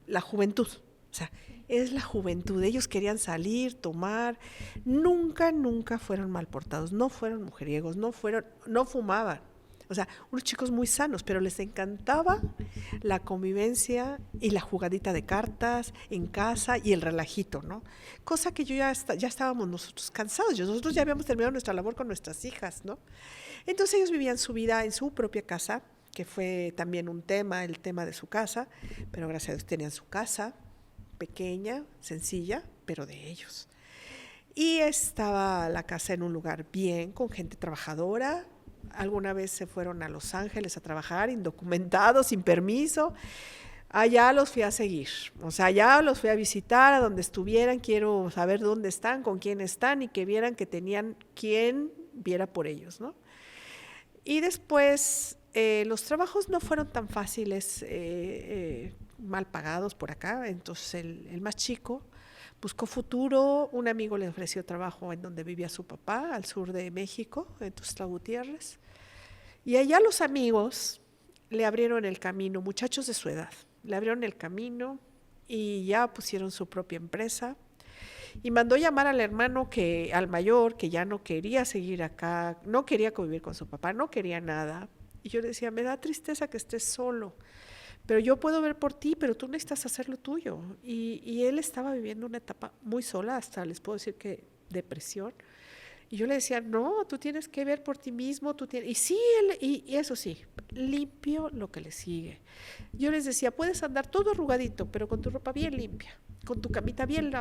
la juventud. O sea, es la juventud. Ellos querían salir, tomar. Nunca fueron mal portados, no fueron mujeriegos, no fumaban. O sea, unos chicos muy sanos, pero les encantaba la convivencia y la jugadita de cartas en casa y el relajito, ¿no? Cosa que yo ya estábamos nosotros cansados. Nosotros ya habíamos terminado nuestra labor con nuestras hijas, ¿no? Entonces ellos vivían su vida en su propia casa, que fue también un tema, el tema de su casa, pero gracias a Dios tenían su casa, pequeña, sencilla, pero de ellos. Y estaba la casa en un lugar bien, con gente trabajadora. Alguna vez se fueron a Los Ángeles a trabajar, indocumentados, sin permiso. Allá los fui a seguir, o sea, allá los fui a visitar a donde estuvieran, quiero saber dónde están, con quién están y que vieran que tenían quien viera por ellos, ¿no? Y después los trabajos no fueron tan fáciles, mal pagados por acá, entonces el más chico buscó futuro, un amigo le ofreció trabajo en donde vivía su papá, al sur de México, en Tuxtla Gutiérrez, y allá los amigos le abrieron el camino, muchachos de su edad, le abrieron el camino y ya pusieron su propia empresa y mandó llamar al hermano al mayor, que ya no quería seguir acá, no quería convivir con su papá, no quería nada. Y yo le decía, me da tristeza que estés solo, pero yo puedo ver por ti, pero tú necesitas hacer lo tuyo. Y él estaba viviendo una etapa muy sola, hasta les puedo decir que depresión. Y yo le decía, no, tú tienes que ver por ti mismo, tú tienes... Y sí, y eso sí, limpio lo que le sigue. Yo les decía, puedes andar todo arrugadito, pero con tu ropa bien limpia, con tu camita bien,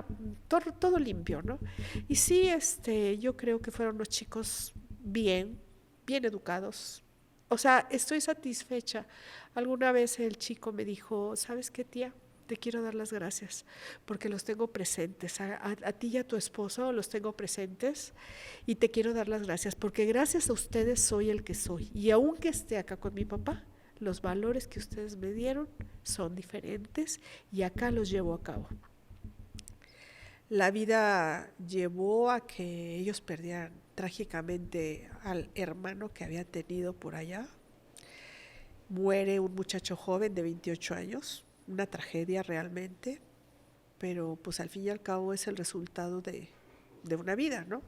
todo limpio, ¿no? Y sí, yo creo que fueron los chicos bien educados. O sea, estoy satisfecha. Alguna vez el chico me dijo, ¿sabes qué, tía? Te quiero dar las gracias porque los tengo presentes, a ti y a tu esposo los tengo presentes y te quiero dar las gracias porque gracias a ustedes soy el que soy y aunque esté acá con mi papá, los valores que ustedes me dieron son diferentes y acá los llevo a cabo. La vida llevó a que ellos perdieran trágicamente al hermano que había tenido por allá. Muere un muchacho joven de 28 años, una tragedia realmente, pero pues al fin y al cabo es el resultado de una vida, ¿no?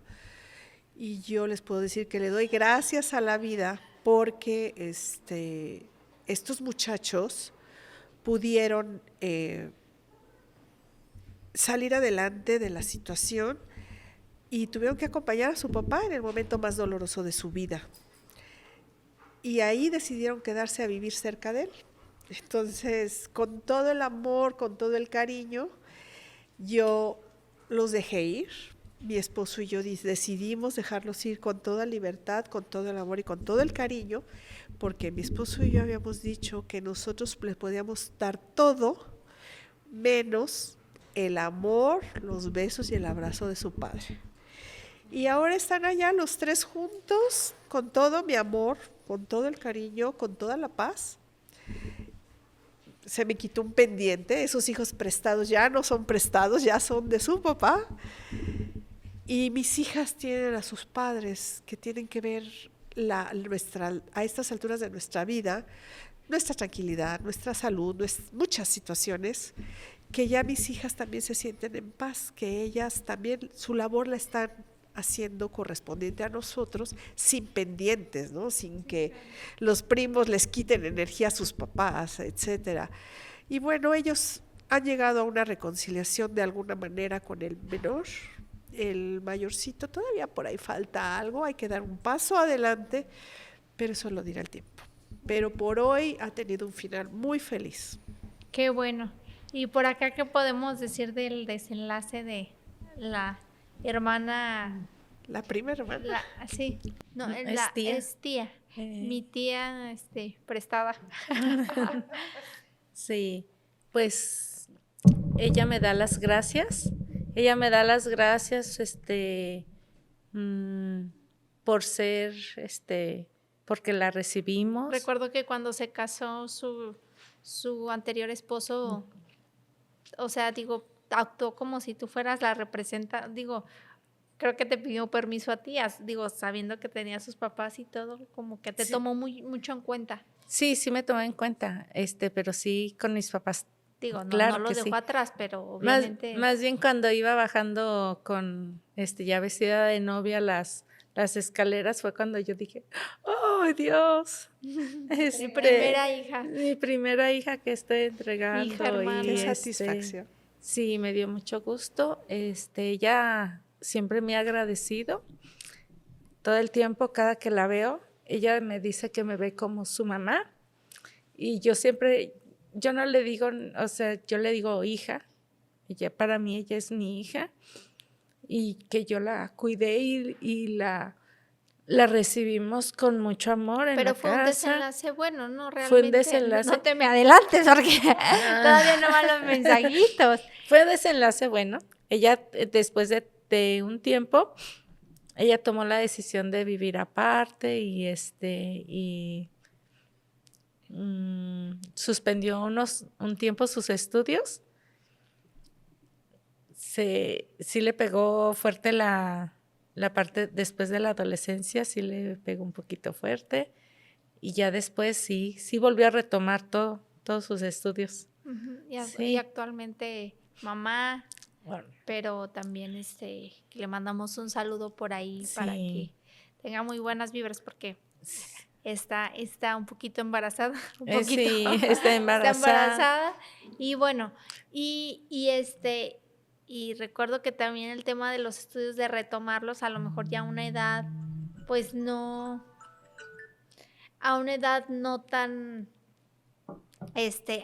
Y yo les puedo decir que le doy gracias a la vida porque estos muchachos pudieron salir adelante de la situación y tuvieron que acompañar a su papá en el momento más doloroso de su vida. Y ahí decidieron quedarse a vivir cerca de él. Entonces, con todo el amor, con todo el cariño, yo los dejé ir. Mi esposo y yo decidimos dejarlos ir con toda libertad, con todo el amor y con todo el cariño, porque mi esposo y yo habíamos dicho que nosotros les podíamos dar todo, menos el amor, los besos y el abrazo de su padre. Y ahora están allá los tres juntos, con todo mi amor, con todo el cariño, con toda la paz. Se me quitó un pendiente, esos hijos prestados ya no son prestados, ya son de su papá. Y mis hijas tienen a sus padres que tienen que ver a estas alturas de nuestra vida, nuestra tranquilidad, nuestra salud, muchas situaciones, que ya mis hijas también se sienten en paz, que ellas también su labor la están haciendo correspondiente a nosotros, sin pendientes, ¿no? Sin que los primos les quiten energía a sus papás, etcétera. Y bueno, ellos han llegado a una reconciliación de alguna manera con el menor, el mayorcito, todavía por ahí falta algo, hay que dar un paso adelante, pero eso lo dirá el tiempo. Pero por hoy ha tenido un final muy feliz. Qué bueno. Y por acá, ¿qué podemos decir del desenlace de la hermana? La primera hermana. Sí, no, Es tía. es tía. Mi tía, prestada. Sí, pues ella me da las gracias. Ella me da las gracias, por ser, porque la recibimos. Recuerdo que cuando se casó su anterior esposo, o sea, digo, actuó como si tú fueras la representante, digo, creo que te pidió permiso a ti, digo, sabiendo que tenía sus papás y todo, como que te Sí. tomó mucho en cuenta. Sí, sí me tomé en cuenta, pero sí con mis papás. Digo, no, Claro no los que dejó sí. atrás, pero obviamente. Más bien cuando iba bajando con, ya vestida de novia las escaleras fue cuando yo dije, ¡oh, Dios! Mi primera hija. Mi primera hija que estoy entregando. Hija, hermana. Qué satisfacción. Sí, me dio mucho gusto. Ella siempre me ha agradecido todo el tiempo, cada que la veo. Ella me dice que me ve como su mamá y yo no le digo, o sea, yo le digo hija. Para mí ella es mi hija y que yo la cuidé y la La recibimos con mucho amor en Pero la fue un casa. desenlace bueno, ¿no? Fue un Realmente, desenlace. no te me adelantes porque todavía no van los mensajitos. Fue desenlace bueno. Ella, después de un tiempo, ella tomó la decisión de vivir aparte y suspendió un tiempo sus estudios. Sí le pegó fuerte la parte después de la adolescencia, sí le pegó un poquito fuerte. Y ya después sí volvió a retomar todos sus estudios. Ujú, y Sí. actualmente mamá, Bueno, pero también le mandamos un saludo por ahí para que sí. tenga muy buenas vibras porque está un poquito embarazada, un Sí, poquito está está embarazada. embarazada y bueno, y recuerdo que también el tema de los estudios de retomarlos a lo mejor ya a una edad, pues no, a una edad no tan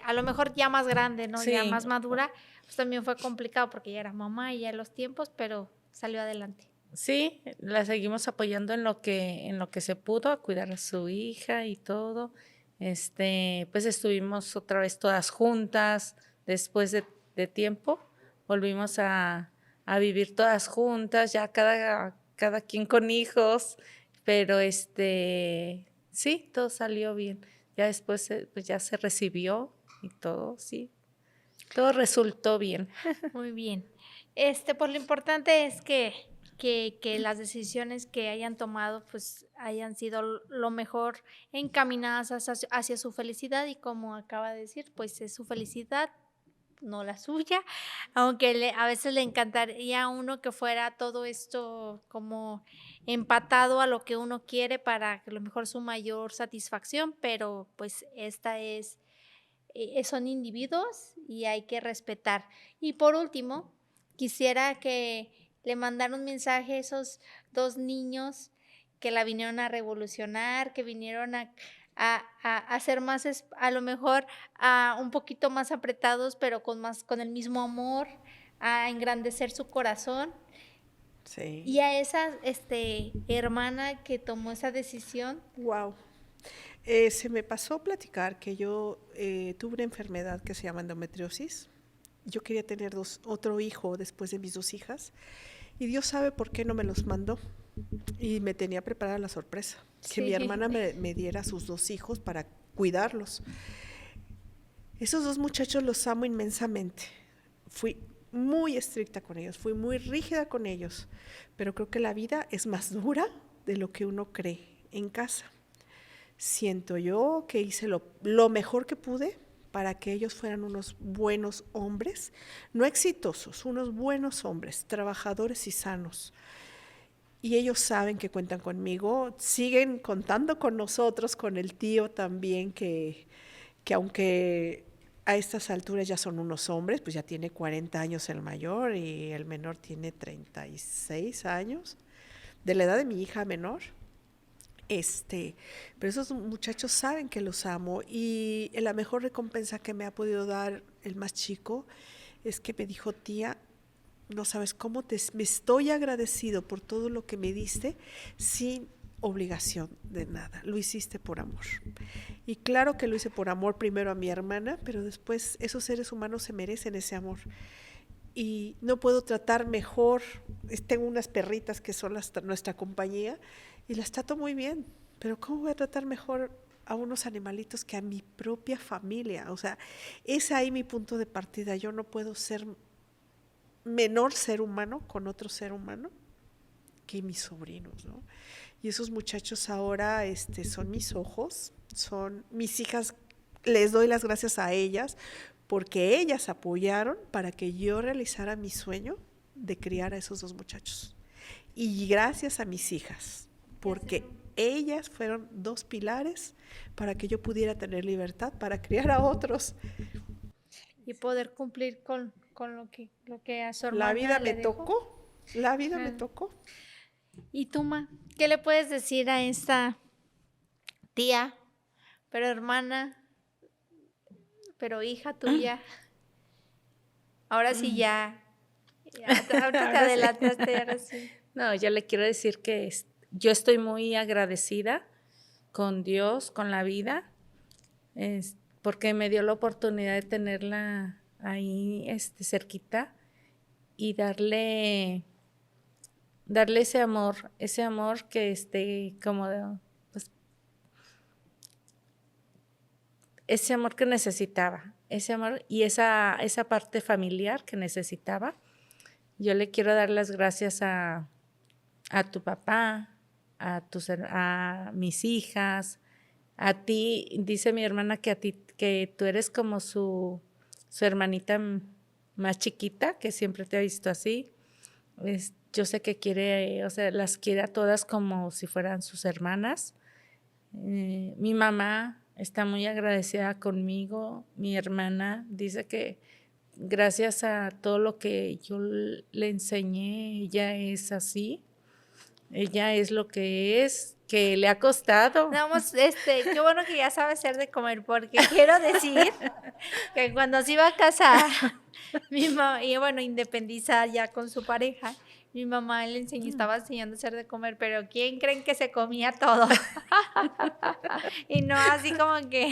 a lo mejor ya más grande, ¿no? Ya Sí, más madura, pues también fue complicado porque ya era mamá y ya los tiempos, pero salió adelante. sí, la seguimos apoyando en lo que se pudo, a cuidar a su hija y todo. Pues estuvimos otra vez todas juntas después de tiempo. Volvimos a vivir todas juntas, ya cada quien con hijos, pero sí, todo salió bien. Ya después pues ya se recibió y todo, sí, todo resultó bien. Muy bien. Pues lo importante es que las decisiones que hayan tomado, pues hayan sido lo mejor encaminadas hacia su felicidad y como acaba de decir, pues es su felicidad, no la suya, aunque a veces le encantaría a uno que fuera todo esto como empatado a lo que uno quiere para que a lo mejor su mayor satisfacción, pero pues son individuos y hay que respetar. Y por último, quisiera que le mandara un mensaje a esos 2 niños que la vinieron a revolucionar, que vinieron a ser más, a lo mejor, un poquito más apretados, pero con el mismo amor, a engrandecer su corazón. Sí. Y a esa, hermana que tomó esa decisión. Wow. Se me pasó platicar que yo tuve una enfermedad que se llama endometriosis. Yo quería tener otro hijo después de mis 2 hijas y Dios sabe por qué no me los mandó y me tenía preparada la sorpresa, que mi Sí. hermana me diera sus 2 hijos para cuidarlos. Esos 2 muchachos los amo inmensamente. Fui muy estricta con ellos, fui muy rígida con ellos, pero creo que la vida es más dura de lo que uno cree en casa. Siento yo que hice lo mejor que pude para que ellos fueran unos buenos hombres, no exitosos, unos buenos hombres, trabajadores y sanos. Y ellos saben que cuentan conmigo, siguen contando con nosotros, con el tío también, que aunque a estas alturas ya son unos hombres, pues ya tiene 40 años el mayor y el menor tiene 36 años, de la edad de mi hija menor. Pero esos muchachos saben que los amo y la mejor recompensa que me ha podido dar el más chico es que me dijo: tía, no sabes cómo me estoy agradecido por todo lo que me diste sin obligación de nada, lo hiciste por amor. Y claro que lo hice por amor primero a mi hermana, pero después esos seres humanos se merecen ese amor. Y no puedo tratar mejor, tengo unas perritas que son nuestra compañía y las trato muy bien, pero ¿cómo voy a tratar mejor a unos animalitos que a mi propia familia? O sea, es ahí mi punto de partida. Yo no puedo ser menor ser humano con otro ser humano que mis sobrinos, ¿no? Y esos muchachos ahora son mis ojos, son mis hijas, les doy las gracias a ellas porque ellas apoyaron para que yo realizara mi sueño de criar a esos 2 muchachos. Y gracias a mis hijas, porque ellas fueron 2 pilares para que yo pudiera tener libertad para criar a otros. Y poder cumplir con lo que a su hermana La vida le me dejó. tocó, la vida me tocó. ¿Y tú, Ma? ¿Qué le puedes decir a esta tía, pero hermana, pero hija tuya? Ahora sí ya. Ahorita te Ahora sí. adelantaste, ahora sí. No, yo le quiero decir que yo estoy muy agradecida con Dios, con la vida, porque me dio la oportunidad de tenerla ahí cerquita y darle ese amor que pues, ese amor que necesitaba, ese amor y esa parte familiar que necesitaba. Yo le quiero dar las gracias a tu papá, a mis hijas, a ti. Dice mi hermana que tú eres como su hermanita más chiquita, que siempre te ha visto así. Yo sé que quiere, o sea, las quiere a todas como si fueran sus hermanas. Mi mamá está muy agradecida conmigo. Mi hermana dice que gracias a todo lo que yo le enseñé, ella es así. Ella es lo que es, que le ha costado. Vamos, qué bueno que ya sabe hacer de comer, porque quiero decir que cuando se iba a casar, mi mamá, y bueno, independizar ya con su pareja, mi mamá le estaba enseñando a hacer de comer, pero ¿quién creen que se comía todo? Y no así como que,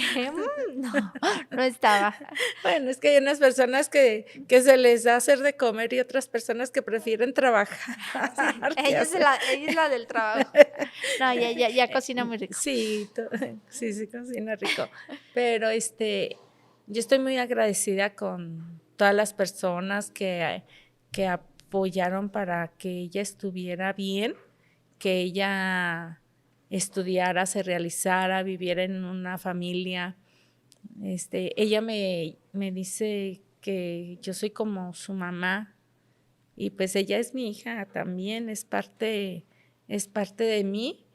no estaba. Bueno, es que hay unas personas que se les da hacer de comer y otras personas que prefieren trabajar. Sí, ella es la del trabajo. No, ya cocina muy rico. Sí, sí cocina rico. Pero yo estoy muy agradecida con todas las personas que apoyaron para que ella estuviera bien, que ella estudiara, se realizara, viviera en una familia. Ella me dice que yo soy como su mamá y pues ella es mi hija también, es parte de mí.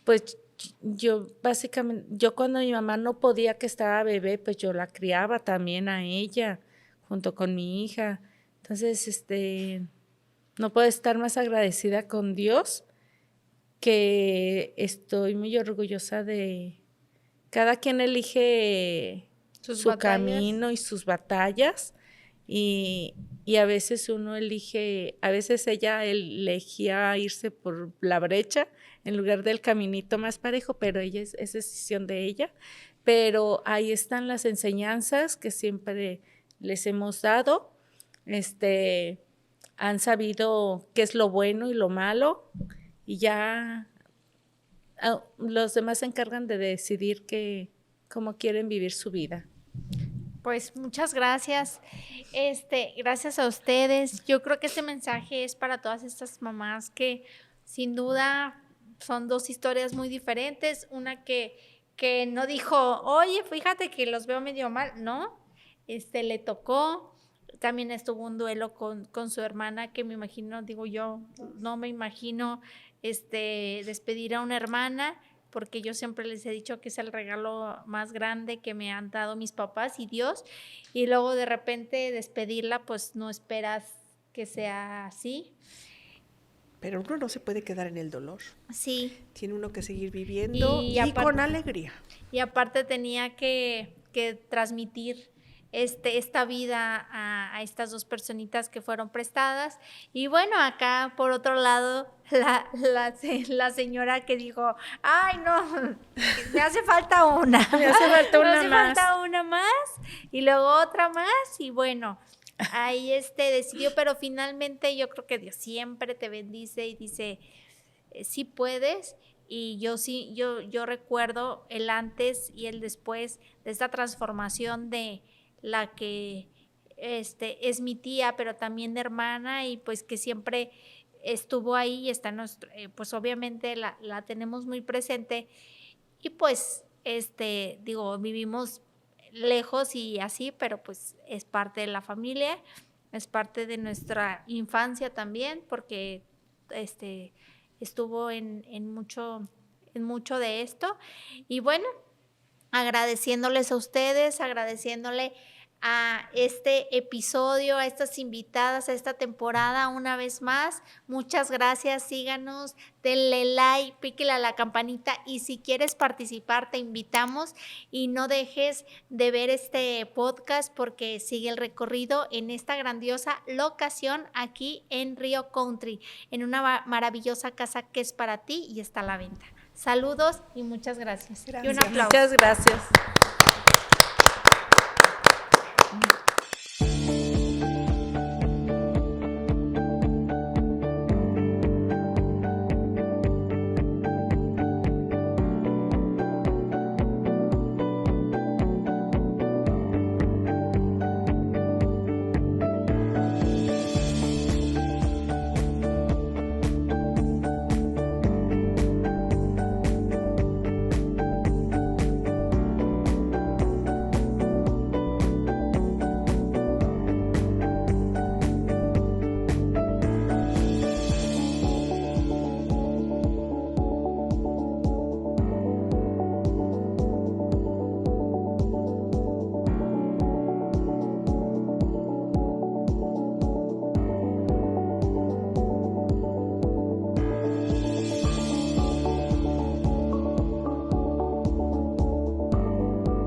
Pues yo básicamente, yo cuando mi mamá no podía, que estaba bebé, pues yo la criaba también a ella junto con mi hija. Entonces, no puedo estar más agradecida con Dios, que estoy muy orgullosa de cada quien elige su camino y sus batallas, y a veces uno elige, a veces ella elegía irse por la brecha en lugar del caminito más parejo, pero es decisión de ella. Pero ahí están las enseñanzas que siempre les hemos dado. Han sabido qué es lo bueno y lo malo, y ya los demás se encargan de decidir cómo quieren vivir su vida. Pues muchas gracias. Gracias a ustedes. Yo creo que este mensaje es para todas estas mamás que sin duda son dos historias muy diferentes. Una que no dijo, oye, fíjate que los veo medio mal, ¿no? Le tocó. También estuvo un duelo con su hermana, que me imagino, digo yo, no me imagino despedir a una hermana, porque yo siempre les he dicho que es el regalo más grande que me han dado mis papás y Dios, y luego de repente despedirla, pues no esperas que sea así. Pero uno no se puede quedar en el dolor. Sí. Tiene uno que seguir viviendo y aparte, con alegría. Y aparte tenía que transmitir esta vida a estas dos personitas que fueron prestadas. Y bueno, acá por otro lado, la señora que dijo, ay no, me hace falta una. Me hace falta una me hace falta una más, y luego otra más, y bueno, ahí decidió, pero finalmente yo creo que Dios siempre te bendice y dice, sí puedes. Y yo recuerdo el antes y el después de esta transformación de la que es mi tía, pero también hermana, y pues que siempre estuvo ahí y está pues obviamente la tenemos muy presente, y pues digo, vivimos lejos y así, pero pues es parte de la familia, es parte de nuestra infancia también, porque estuvo en mucho de esto. Y bueno, agradeciéndoles a ustedes, agradeciéndole a este episodio, a estas invitadas, a esta temporada una vez más. Muchas gracias, síganos, denle like, píquele a la campanita y si quieres participar te invitamos y no dejes de ver este podcast porque sigue el recorrido en esta grandiosa locación aquí en Rio Country, en una maravillosa casa que es para ti y está a la venta. Saludos y muchas gracias. Y un Gracias. aplauso. Muchas gracias.